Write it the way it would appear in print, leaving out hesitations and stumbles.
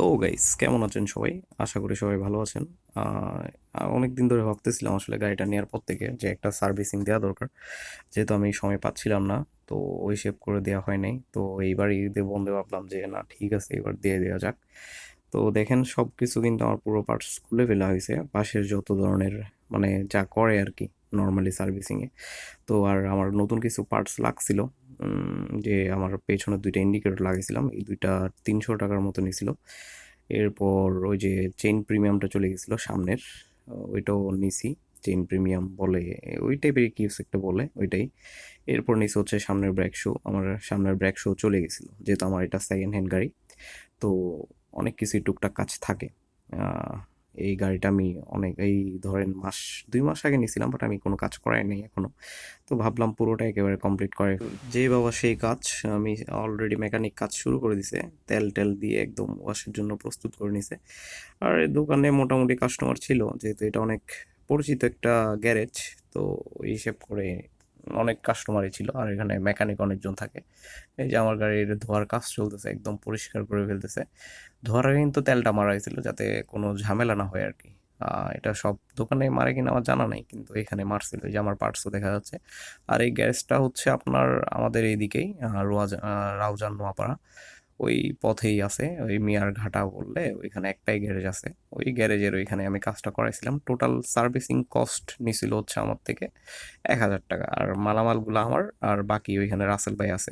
Hello guys, কেমন আছেন সবাই? আশা করি সবাই ভালো আছেন। অনেক দিন ধরে ভাবতেছিলাম আসলে গাড়িটা নেওয়ার পর থেকে যে একটা সার্ভিসিং দেওয়া দরকার, যেহেতু আমি সময় পাচ্ছিলাম না। তো ওই শেপ করে দেওয়া হয় নাই। তো এইবার ঈদে বন্ধে ভাবলাম যে না, ঠিক আছে, এবার দিয়ে দেওয়া যাক। তো দেখেন, সব কিছু কিন্তু আমার পুরো পার্টস খুলে ফেলা হয়েছে, পাশের যত ধরনের মানে যা করে আর কি নর্মালি সার্ভিসিংয়ে। তো আর আমার নতুন কিছু পার্টস লাগছিল। যে আমার পেছনে দুইটা ইন্ডিকেটর লাগিয়েছিলাম, এই দুইটা 300 টাকার মতো নিয়েছিল। এরপর ওই যে চেইন প্রিমিয়ামটা চলে গেছিলো সামনের, ওইটাও নিছি। চেইন প্রিমিয়াম বলে, ওই টাইপের কি একটা বলে ওইটাই। এরপর নিচে হচ্ছে সামনের ব্রেক শু, আমার সামনের ব্রেক শু চলে গেছিলো, যেহেতু আমার এটা সেকেন্ড হ্যান্ড গাড়ি। তো অনেক কিছুই টুকটাক কাজ থাকে। আহ, এই গাড়িটা আমি অনেক, এই ধরেন 2 মাস আগে নিয়েছিলাম, বাট আমি কোনো কাজ করাই নাই এখনো। তো ভাবলাম পুরোটা একেবারে কমপ্লিট করে ফেলি। যে বাবা সেই কাজ, আমি অলরেডি মেকানিক কাজ শুরু করে দিছে। তেল টেল দিয়ে একদম ওয়াশের জন্য প্রস্তুত করে নিছে। আর এই দোকানে মোটামুটি কাস্টমার ছিল, যেহেতু এটা অনেক পরিচিত একটা গ্যারেজ। তো ওই হিসেব করে অনেক কাস্টমারই ছিল, আর এখানে মেকানিক অনেকজন থাকে। এই যে আমার গাড়ির ধোয়ার কাজ চলতেছে, একদম পরিষ্কার করে ফেলতেছে। ধোয়ার আগে কিন্তু তেলটা মারা হয়েছিল, যাতে কোনো ঝামেলা না হয় আর কি। এটা সব দোকানে মারে কিনা আমার জানা নাই, কিন্তু এখানে মারছিল, এই যে আমার পার্টসও দেখা যাচ্ছে। আর এই গ্যারেজটা হচ্ছে আপনার আমাদের এইদিকেই, রাউজান নোয়াপাড়া ওই পথেই আছে। ওই মিয়ার ঘাটা বললে ওইখানে একটাই গ্যারেজ আছে। ওই গ্যারেজের ওইখানে আমি কাজটা করাইছিলাম। টোটাল সার্ভিসিং কস্ট নিছিল হচ্ছে আমার থেকে 1,000 টাকা। আর মালামালগুলো আমার, আর বাকি ওইখানে রাসেল ভাই আছে,